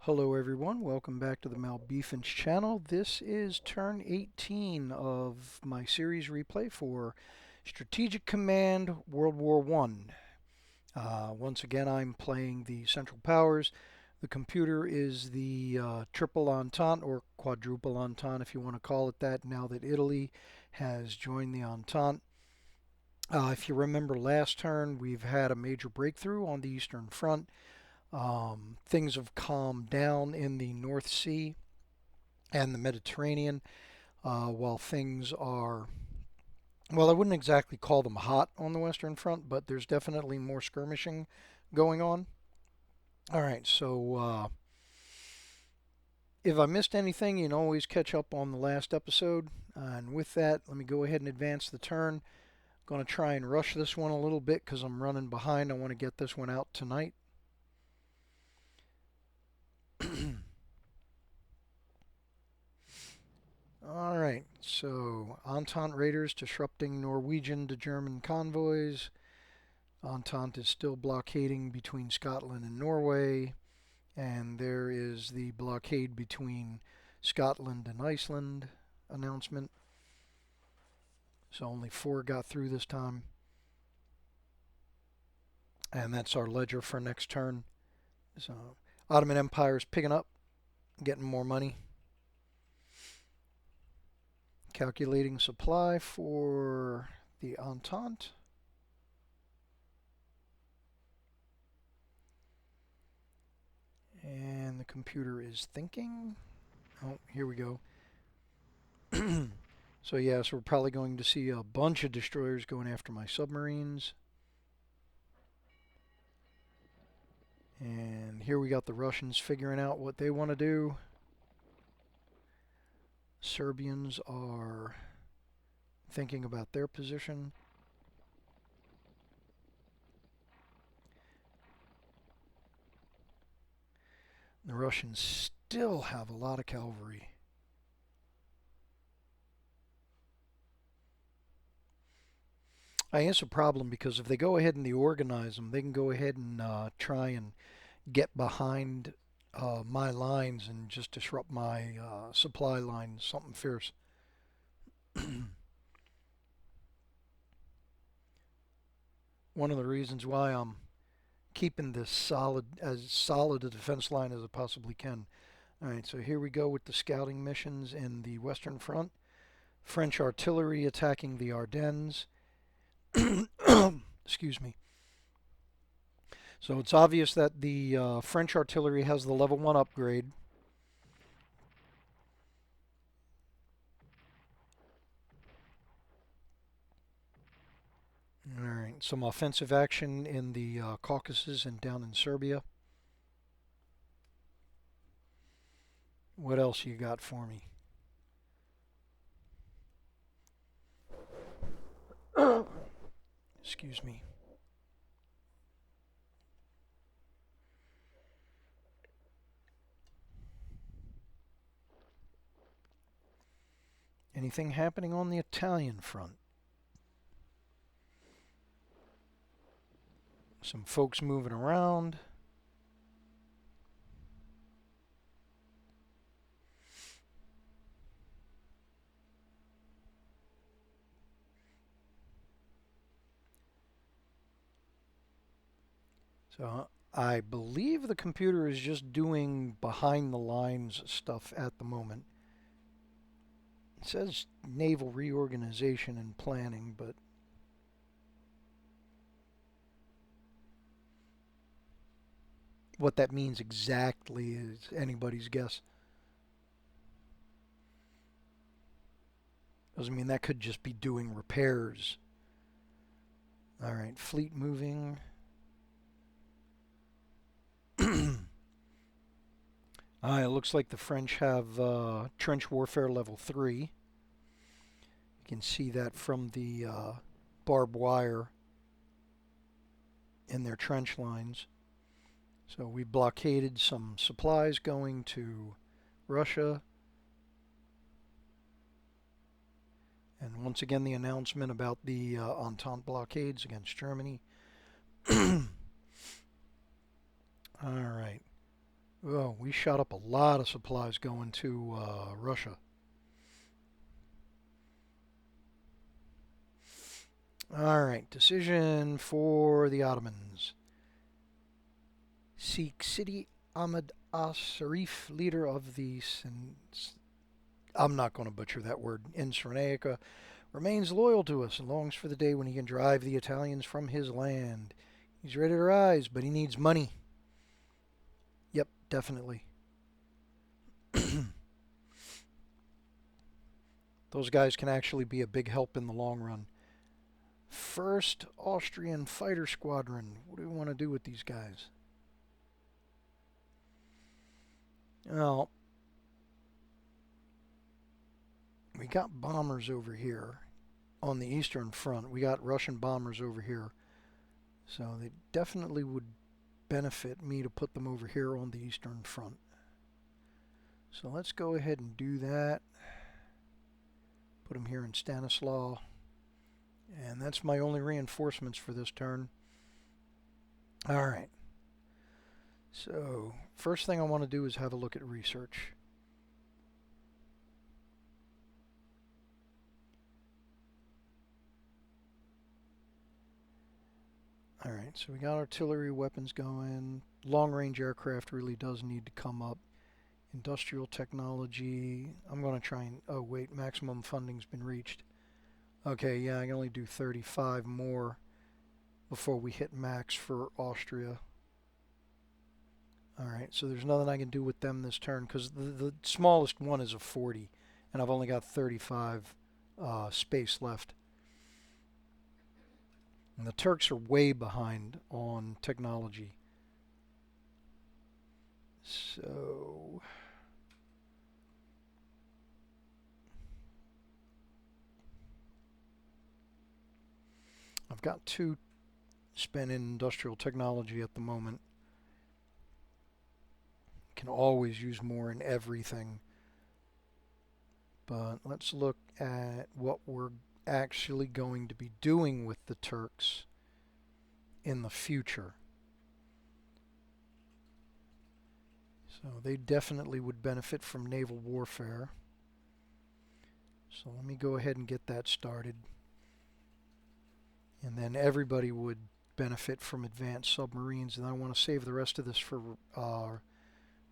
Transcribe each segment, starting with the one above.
Hello everyone, welcome back to the Malbeefance channel. This is turn 18 of my series replay for Strategic Command World War One. Once again, I'm playing the Central Powers. The computer is the Triple Entente, or Quadruple Entente if you want to call it that, now that Italy has joined the Entente. If you remember last turn, we've had a major breakthrough on the Eastern Front. Things have calmed down in the North Sea and the Mediterranean, while things are, well, I wouldn't exactly call them hot on the Western Front, but there's definitely more skirmishing going on. All right, so if I missed anything, you can always catch up on the last episode. And with that, let me go ahead and advance the turn. Going to try and rush this one a little bit because I'm running behind. I want to get this one out tonight. Alright, so Entente raiders disrupting Norwegian to German convoys. Entente is still blockading between Scotland and Norway. And there is the blockade between Scotland and Iceland announcement. So only 4 got through this time. And that's our ledger for next turn. So Ottoman Empire is picking up, getting more money. Calculating supply for the Entente. And the computer is thinking. Oh, here we go. So yes, we're probably going to see a bunch of destroyers going after my submarines. And here we got the Russians figuring out what they want to do. Serbians are thinking about their position. The Russians still have a lot of cavalry. I guess a problem because if they go ahead and they organize them, they can go ahead and try and get behind my lines and just disrupt my supply lines. Something fierce. One of the reasons why I'm keeping this as solid a defense line as I possibly can. All right, so here we go with the scouting missions in the Western Front. French artillery attacking the Ardennes. Excuse me. So it's obvious that the French artillery has the level 1 upgrade. Alright, some offensive action in the Caucasus and down in Serbia. What else you got for me? Excuse me. Anything happening on the Italian front? Some folks moving around. So I believe the computer is just doing behind the lines stuff at the moment. It says naval reorganization and planning, but what that means exactly is anybody's guess. Doesn't mean that could just be doing repairs. Alright, fleet moving. It looks like the French have trench warfare level 3. You can see that from the barbed wire in their trench lines. So we blockaded some supplies going to Russia. And once again, the announcement about the Entente blockades against Germany. All right. Oh, we shot up a lot of supplies going to Russia. Alright, decision for the Ottomans. Seek Sidi Ahmed As-Sarif, leader of the I'm not going to butcher that word, in Cyrenaica, remains loyal to us and longs for the day when he can drive the Italians from his land. He's ready to rise, but he needs money. Yep, definitely. Those guys can actually be a big help in the long run. First Austrian Fighter Squadron. What do we want to do with these guys? Well, we got bombers over here on the Eastern Front. We got Russian bombers over here. So they definitely would benefit me to put them over here on the Eastern Front. So let's go ahead and do that. Put them here in Stanislaw. And that's my only reinforcements for this turn. Alright. So, first thing I want to do is have a look at research. Alright, so we got artillery weapons going. Long-range aircraft really does need to come up. Industrial technology. I'm going to try and... Oh, wait, maximum funding's been reached. Okay, yeah, I can only do 35 more before we hit max for Austria. Alright, so there's nothing I can do with them this turn because the smallest one is a 40, and I've only got 35 space left. And the Turks are way behind on technology. So... I've got 2 spent in industrial technology at the moment. Can always use more in everything. But let's look at what we're actually going to be doing with the Turks in the future. So they definitely would benefit from naval warfare. So let me go ahead and get that started. And then everybody would benefit from advanced submarines. And I want to save the rest of this for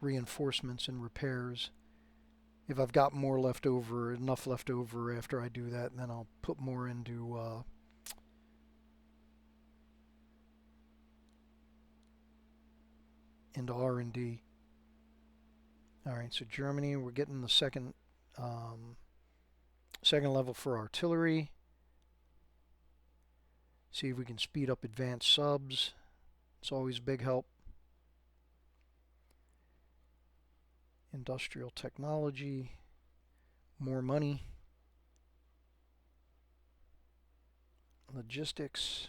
reinforcements and repairs. If I've got more left over, enough left over after I do that, then I'll put more into R&D. Alright, so Germany, we're getting the second level for artillery. See if we can speed up advanced subs. It's always a big help. Industrial technology. More money. Logistics.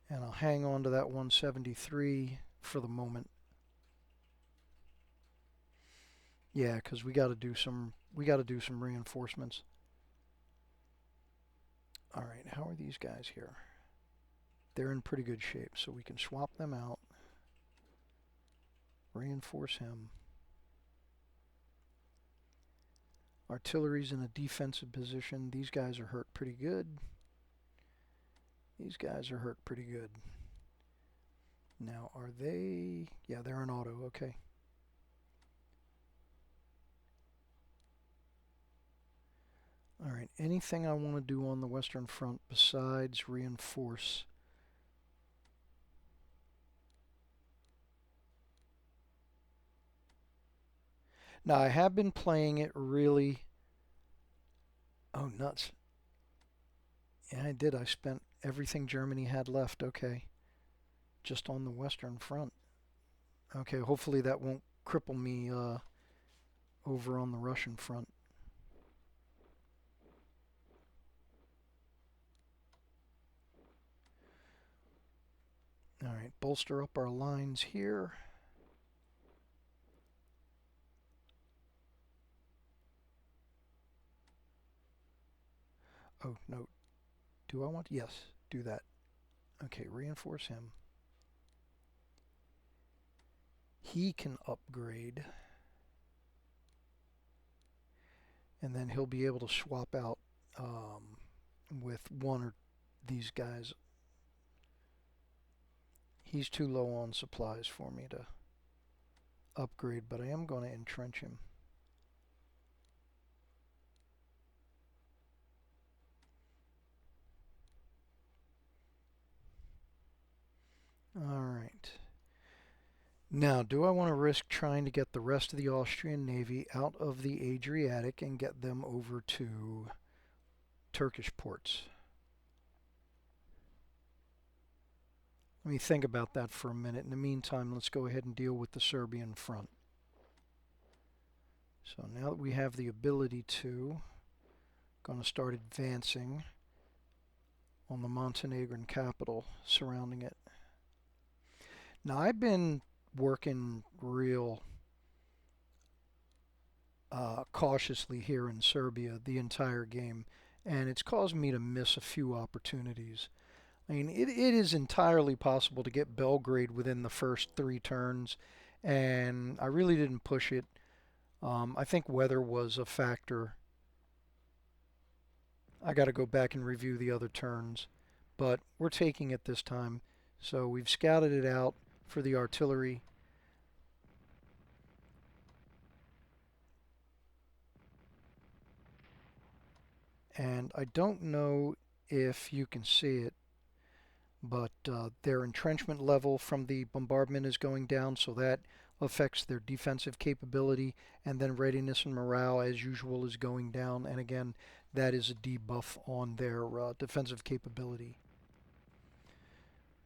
And I'll hang on to that 173 for the moment. Yeah, because we got to do some reinforcements. All right, how are these guys here? They're in pretty good shape, so we can swap them out. Reinforce him. Artillery's in a defensive position. These guys are hurt pretty good. These guys are hurt pretty good. Now, are they... Yeah, they're in auto. Okay. Alright, anything I want to do on the Western Front besides reinforce? Now, I have been playing it really... Oh, nuts. Yeah, I did. I spent everything Germany had left. Okay. Just on the Western Front. Okay, hopefully that won't cripple me over on the Russian front. Alright, bolster up our lines here. Oh, no. Do I want... Yes, do that. Okay, reinforce him. he can upgrade. And then he'll be able to swap out with one or these guys. He's too low on supplies for me to upgrade, but I am going to entrench him. Alright. Now, do I want to risk trying to get the rest of the Austrian Navy out of the Adriatic and get them over to Turkish ports? Let me think about that for a minute. In the meantime, let's go ahead and deal with the Serbian front. So now that we have the ability to, going to start advancing on the Montenegrin capital surrounding it. Now, I've been working real cautiously here in Serbia the entire game, and it's caused me to miss a few opportunities. I mean, it is entirely possible to get Belgrade within the first 3 turns, and I really didn't push it. I think weather was a factor. I got to go back and review the other turns, but we're taking it this time. So we've scouted it out for the artillery. And I don't know if you can see it, but their entrenchment level from the bombardment is going down, so that affects their defensive capability, and then readiness and morale as usual is going down, and again that is a debuff on their defensive capability.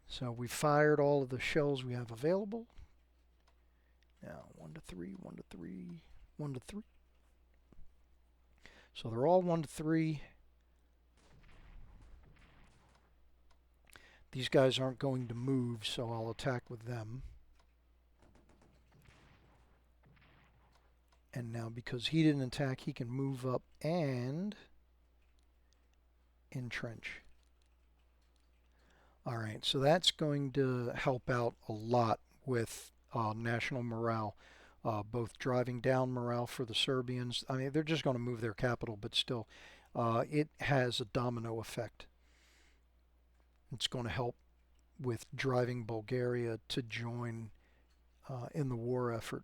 So we fired all of the shells we have available. Now 1 to 3, 1 to 3, 1 to 3. So they're all 1 to 3. These guys aren't going to move, so I'll attack with them. And now because he didn't attack, he can move up and entrench. Alright, so that's going to help out a lot with national morale. Both driving down morale for the Serbians. I mean, they're just going to move their capital, but still, it has a domino effect. It's going to help with driving Bulgaria to join in the war effort.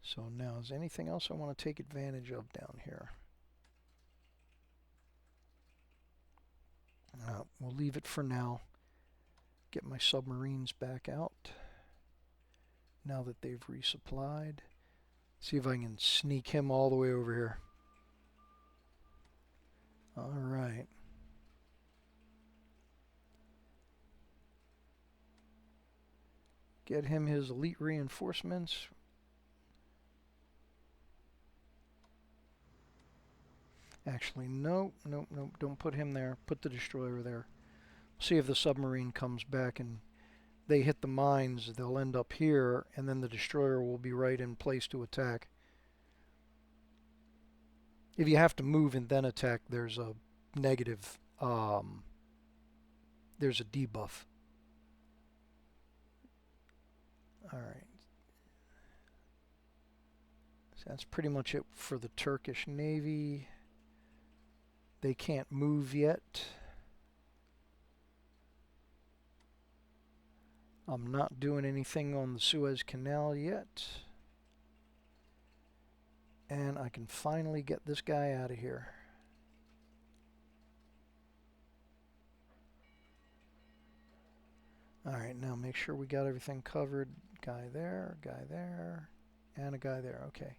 So now, is anything else I want to take advantage of down here? We'll leave it for now. Get my submarines back out now that they've resupplied. See if I can sneak him all the way over here. Alright. Get him his elite reinforcements. Actually, no, don't put him there. Put the destroyer there. See if the submarine comes back and they hit the mines. They'll end up here, and then the destroyer will be right in place to attack. If you have to move and then attack, there's a negative, there's a debuff. Alright. So that's pretty much it for the Turkish Navy. They can't move yet. I'm not doing anything on the Suez Canal yet. And I can finally get this guy out of here. Alright, now make sure we got everything covered. Guy there, and a guy there. Okay.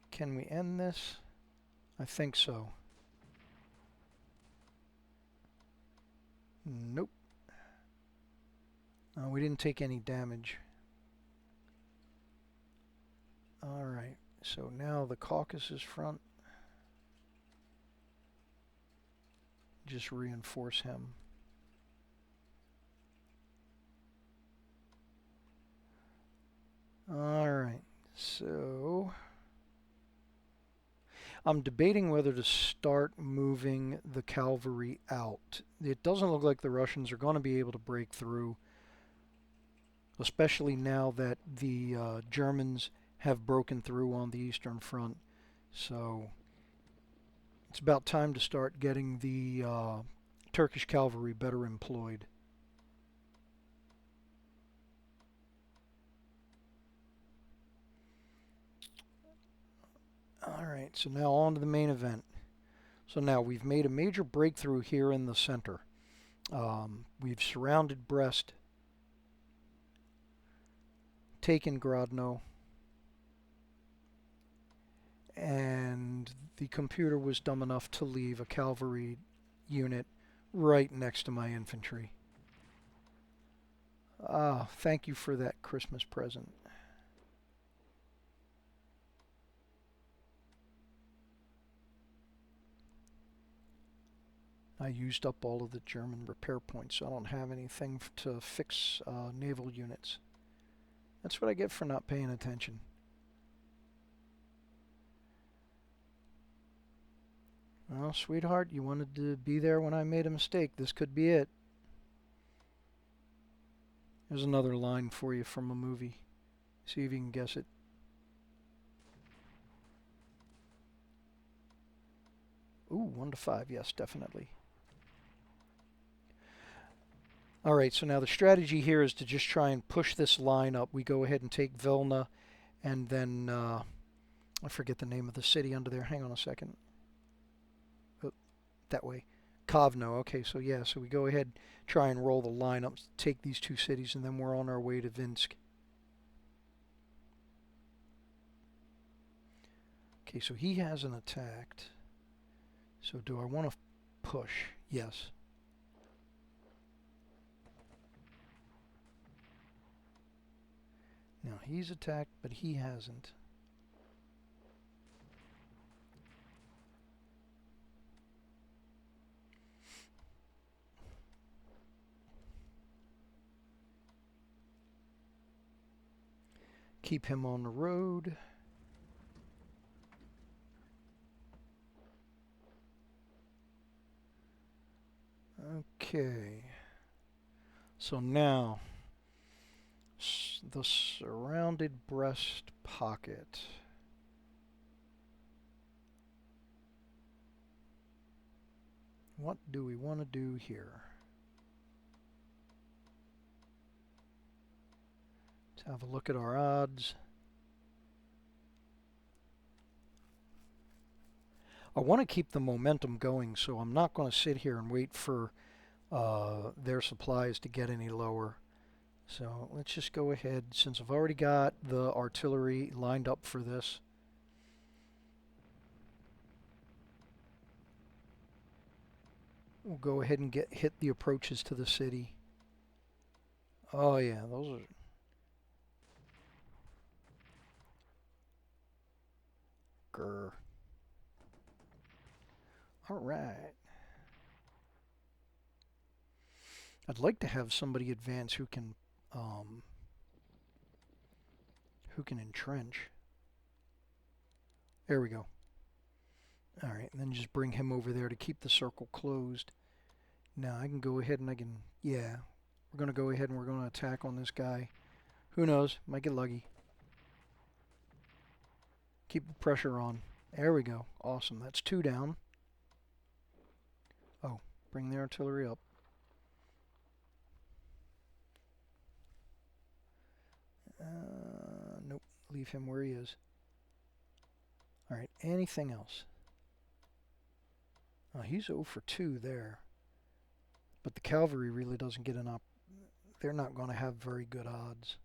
Can we end this? I think so. Nope. We didn't take any damage. Alright, so now the Caucasus front. Just reinforce him. Alright, so I'm debating whether to start moving the cavalry out. It doesn't look like the Russians are going to be able to break through, especially now that the Germans have broken through on the Eastern Front. So it's about time to start getting the Turkish cavalry better employed. Alright, so now on to the main event. So now we've made a major breakthrough here in the center. We've surrounded Brest, taken Grodno, and the computer was dumb enough to leave a cavalry unit right next to my infantry. Ah, thank you for that Christmas present. I used up all of the German repair points, so I don't have anything to fix naval units. That's what I get for not paying attention. Well, sweetheart, you wanted to be there when I made a mistake. This could be it. There's another line for you from a movie. See if you can guess it. Ooh, 1 to 5. Yes, definitely. Alright, so now the strategy here is to just try and push this line up. We go ahead and take Vilna, and then, I forget the name of the city under there. Hang on a second. Oh, that way. Kovno. Okay, so yeah, so we go ahead, try and roll the line up, take these two cities, and then we're on our way to Vinsk. Okay, so he hasn't attacked. So do I want to push? Yes. Now he's attacked, but he hasn't. Keep him on the road. Okay. So now, the surrounded Brest pocket. What do we want to do here? Let's have a look at our odds. I want to keep the momentum going, so I'm not going to sit here and wait for their supplies to get any lower. So let's just go ahead, since I've already got the artillery lined up for this. We'll go ahead and hit the approaches to the city. Oh yeah, those are... Grr. Alright. I'd like to have somebody advance who can entrench. There we go. Alright, and then just bring him over there to keep the circle closed. Now I can go ahead and yeah, we're going to go ahead and we're going to attack on this guy. Who knows, might get lucky. Keep the pressure on. There we go. Awesome, that's 2 down. Oh, bring the artillery up. Nope, leave him where he is. Alright, anything else? Oh, he's 0 for 2 there. But the cavalry really doesn't get an they're not going to have very good odds.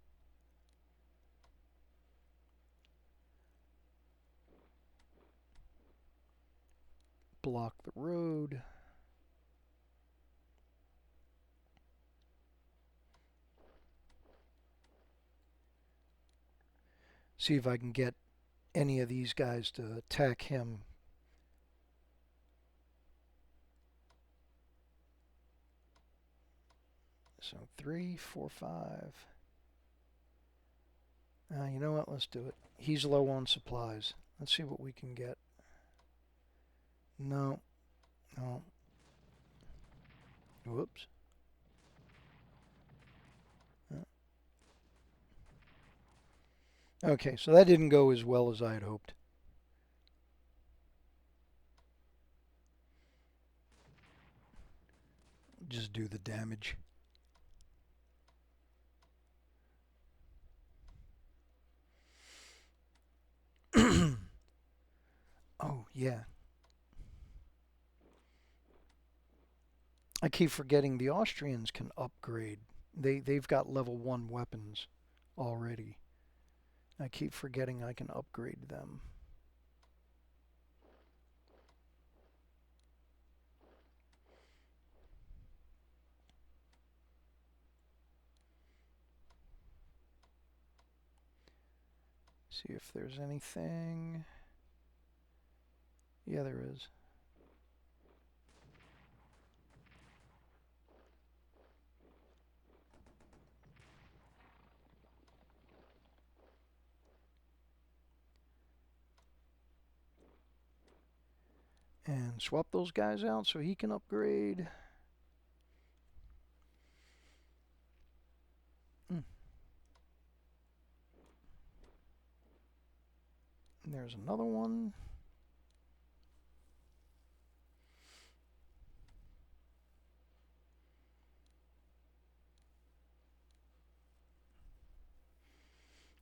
Block the road. See if I can get any of these guys to attack him. So 3, 4, 5. You know what? Let's do it. He's low on supplies. Let's see what we can get. No. No. Whoops. Okay, so that didn't go as well as I had hoped. Just do the damage. Oh, yeah. I keep forgetting the Austrians can upgrade. They've got level 1 weapons already. I keep forgetting I can upgrade them. See if there's anything. Yeah, there is. And swap those guys out so he can upgrade. And there's another one.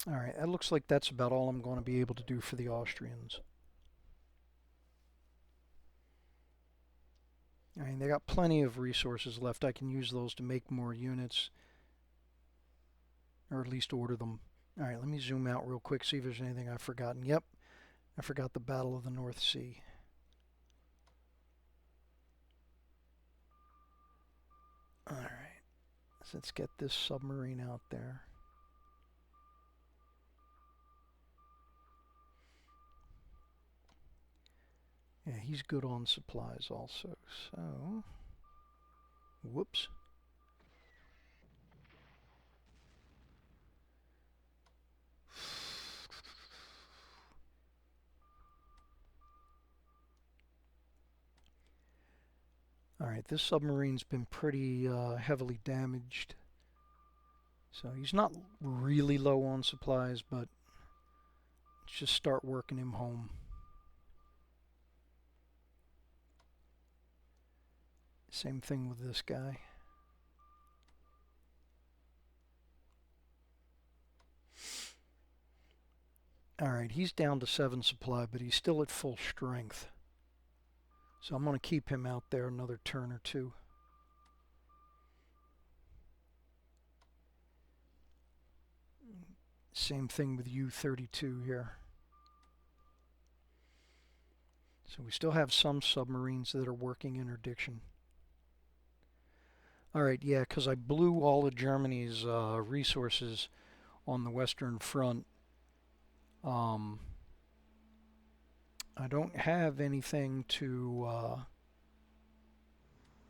Alright, that looks like that's about all I'm going to be able to do for the Austrians. I mean, they got plenty of resources left. I can use those to make more units. Or at least order them. Alright, let me zoom out real quick, see if there's anything I've forgotten. Yep, I forgot the Battle of the North Sea. Alright, so let's get this submarine out there. Yeah, he's good on supplies also, so... Whoops. Alright, this submarine's been pretty heavily damaged. So he's not really low on supplies, but let's just start working him home. Same thing with this guy. Alright, he's down to 7 supply, but he's still at full strength. So I'm going to keep him out there another turn or two. Same thing with U-32 here. So we still have some submarines that are working interdiction. Alright, yeah, because I blew all of Germany's resources on the Western Front. I don't have anything to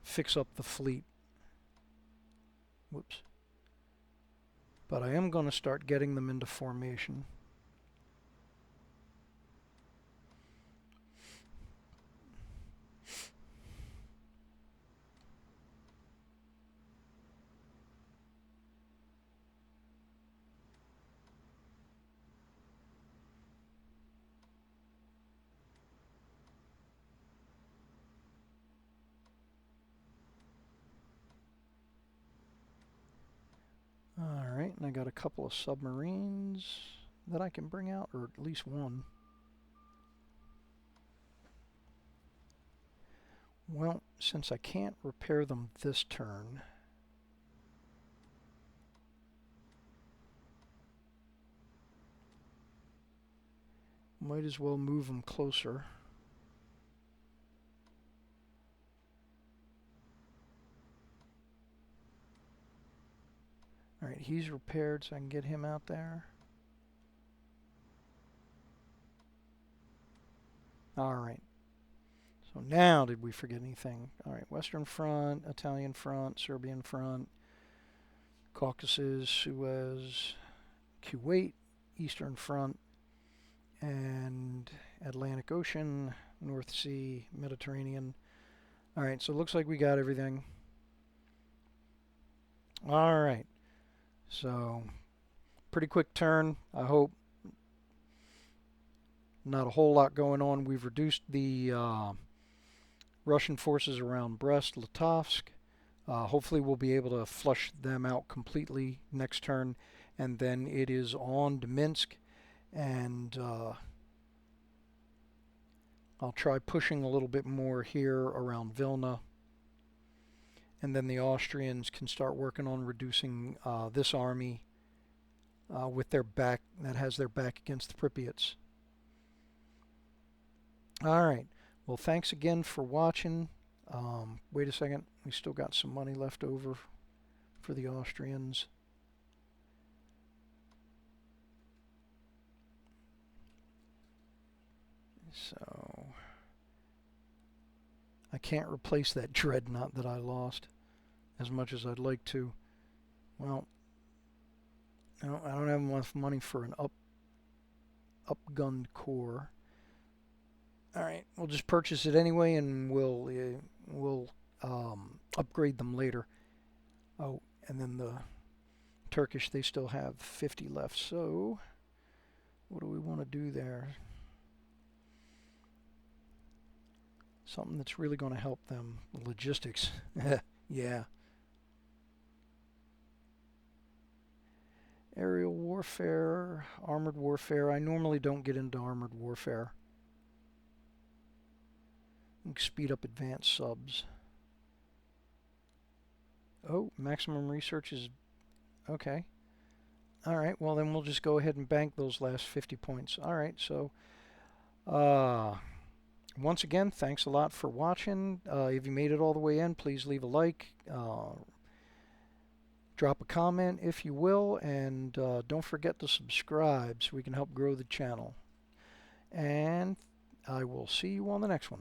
fix up the fleet. Whoops. But I am going to start getting them into formation. Alright, and I got a couple of submarines that I can bring out, or at least one. Well, since I can't repair them this turn, might as well move them closer. Alright, he's repaired so I can get him out there. Alright. So now did we forget anything? Alright, Western Front, Italian Front, Serbian Front, Caucasus, Suez, Kuwait, Eastern Front, and Atlantic Ocean, North Sea, Mediterranean. All right, so it looks like we got everything. All right, so pretty quick turn, I hope. Not a whole lot going on. We've reduced the Russian forces around Brest-Litovsk. Hopefully we'll be able to flush them out completely next turn, and then it is on to Minsk, and I'll try pushing a little bit more here around Vilna, and then the Austrians can start working on reducing this army with their back, that has their back against the Pripyats. All right. Well, thanks again for watching. Wait a second. We still got some money left over for the Austrians. So I can't replace that dreadnought that I lost as much as I'd like to. Well, I don't have enough money for an upgunned core. All right, we'll just purchase it anyway, and we'll upgrade them later. Oh, and then the Turkish, they still have 50 left. So what do we want to do there? Something that's really going to help them. Logistics. Yeah. Aerial warfare, armored warfare. I normally don't get into armored warfare. Speed up advanced subs. Oh, maximum research is okay. All right, well then we'll just go ahead and bank those last 50 points. All right, so once again, thanks a lot for watching. If you made it all the way in, please leave a like, drop a comment if you will, and don't forget to subscribe so we can help grow the channel. And I will see you on the next one.